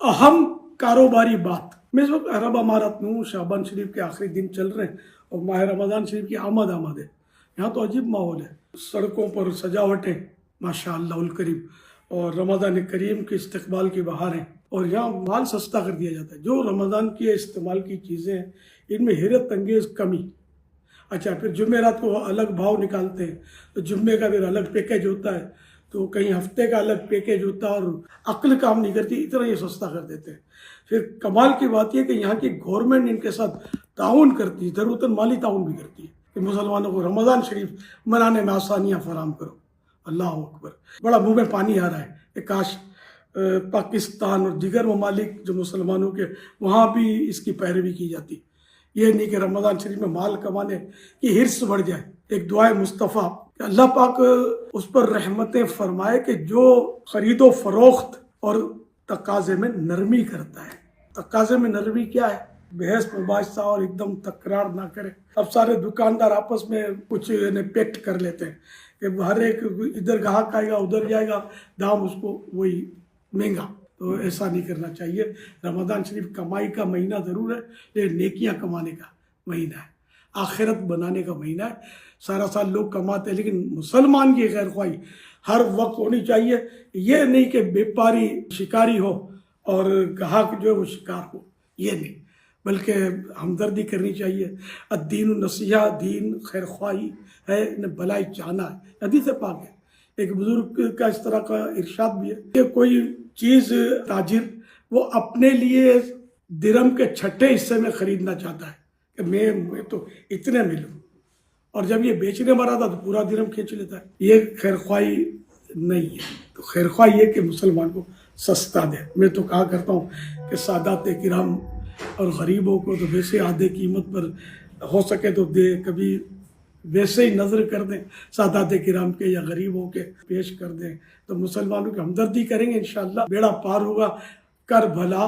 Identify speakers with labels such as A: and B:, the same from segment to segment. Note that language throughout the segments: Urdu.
A: اہم کاروباری بات میں اس وقت عرب امارات میں ہوں، شعبان شریف کے آخری دن چل رہے ہیں اور ماہ رمضان شریف کی آمد ہے۔ یہاں تو عجیب ماحول ہے، سڑکوں پر سجاوٹیں ماشاء اللہ الکریم، اور رمضان کریم کے استقبال کی بہاریں، اور یہاں مال سستا کر دیا جاتا ہے۔ جو رمضان کے استعمال کی چیزیں ہیں ان میں حیرت انگیز کمی۔ اچھا، پھر جمعرات کو الگ بھاؤ نکالتے ہیں، تو جمعے کا پھر الگ پیکیج ہوتا ہے، تو کہیں ہفتے کا الگ پیکیج ہوتا ہے، اور عقل کام نہیں کرتی، اتنا یہ سستا کر دیتے ہیں۔ پھر کمال کی بات یہ کہ یہاں کی گورنمنٹ ان کے ساتھ تعاون کرتی ہے، ضرورتاً مالی تعاون بھی کرتی ہے کہ مسلمانوں کو رمضان شریف منانے میں آسانیاں فراہم کرو۔ اللہ اکبر، بڑا منہ میں پانی آ رہا ہے کہ کاش پاکستان اور دیگر ممالک جو مسلمانوں کے وہاں بھی اس کی پیروی کی جاتی۔ یہ نہیں کہ رمضان شریف میں مال کمانے کی حرص بڑھ جائے۔ ایک دعائے مصطفیٰ کہ اللہ پاک اس پر رحمتیں فرمائے کہ جو خرید و فروخت اور تقاضے میں نرمی کرتا ہے۔ تقاضے میں نرمی کیا ہے؟ بحث مباحثہ اور ایک دم تکرار نہ کرے۔ اب سارے دکاندار آپس میں کچھ پیکٹ کر لیتے ہیں کہ ہر ایک ادھر گاہک آئے گا ادھر جائے گا، دام اس کو وہی مہنگا۔ تو ایسا نہیں کرنا چاہیے۔ رمضان شریف کمائی کا مہینہ ضرور ہے، لیکن نیکیاں کمانے کا مہینہ ہے، آخرت بنانے کا مہینہ ہے۔ سارا سال لوگ کماتے ہیں، لیکن مسلمان کی خیر خواہی ہر وقت ہونی چاہیے۔ یہ نہیں کہ بیپاری شکاری ہو اور گاہک جو ہے وہ شکار ہو، یہ نہیں، بلکہ ہمدردی کرنی چاہیے۔ الدین النصیحہ، دین خیر خواہی ہے، بھلائی چاہنا ہے، حدیث پاک ہے۔ ایک بزرگ کا اس طرح کا ارشاد بھی ہے کہ کوئی چیز تاجر وہ اپنے لیے درہم کے چھٹے حصے میں خریدنا چاہتا ہے کہ میں تو اتنے میں لوں، اور جب یہ بیچنے مرا تھا تو پورا درہم کھینچ لیتا ہے۔ یہ خیر خواہی نہیں ہے۔ تو خیر خواہی یہ کہ مسلمان کو سستا دے۔ میں تو کہا کرتا ہوں کہ سادات کرام اور غریبوں کو تو ویسے آدھے قیمت پر ہو سکے تو دے، کبھی ویسے ہی نظر کر دیں سادات کرام کے یا غریبوں کے پیش کر دیں، تو مسلمانوں کی ہمدردی کریں گے انشاءاللہ بیڑا پار ہوگا۔ کر بھلا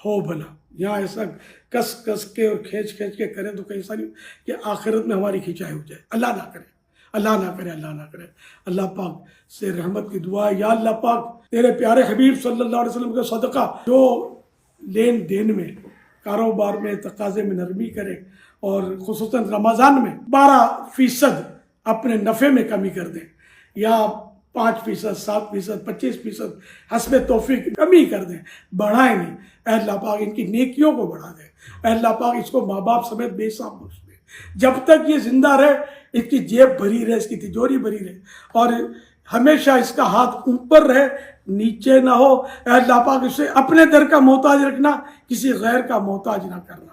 A: ہو بھلا، یہاں ایسا کس کس کے اور کھینچ کھینچ کے کریں تو کہیں ایسا نہیں کہ آخرت میں ہماری کھینچائی ہو جائے۔ اللہ نہ کرے، اللہ نہ کرے، اللہ نہ کرے۔ اللہ پاک سے رحمت کی دعا ہے، یا اللہ پاک تیرے پیارے حبیب صلی اللہ علیہ وسلم کا صدقہ جو لین دین میں، کاروبار میں، تقاضے میں نرمی کرے، اور خصوصاً رمضان میں 12% اپنے نفع میں کمی کر دیں، یا 5%، 7%، 25% حسب توفیق کمی کر دیں، بڑھائیں نہیں۔ اے اللہ پاک ان کی نیکیوں کو بڑھا دے۔ اے اللہ پاک اس کو ماں باپ سمیت بے حساب بخش دے۔ جب تک یہ زندہ رہے اس کی جیب بھری رہے، اس کی تجوری بھری رہے، اور ہمیشہ اس کا ہاتھ اوپر رہے، نیچے نہ ہو۔ اے اللہ پاک اسے اپنے در کا محتاج رکھنا، کسی غیر کا محتاج نہ کرنا۔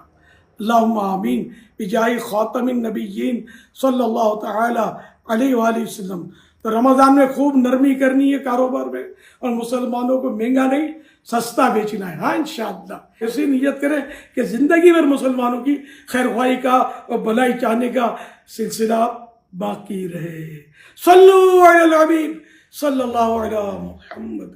A: اللہم آمین بجاہ خاتم النبیین صلی اللہ تعالی علیہ وآلہ وسلم۔ تو رمضان میں خوب نرمی کرنی ہے کاروبار میں، اور مسلمانوں کو مہنگا نہیں سستا بیچنا ہے۔ ہاں انشاءاللہ ایسی نیت کریں کہ زندگی بھر مسلمانوں کی خیر خواہی کا اور بھلائی چاہنے کا سلسلہ باقی رہے۔ صلو علی الحبیب صلی اللہ علیہ محمد۔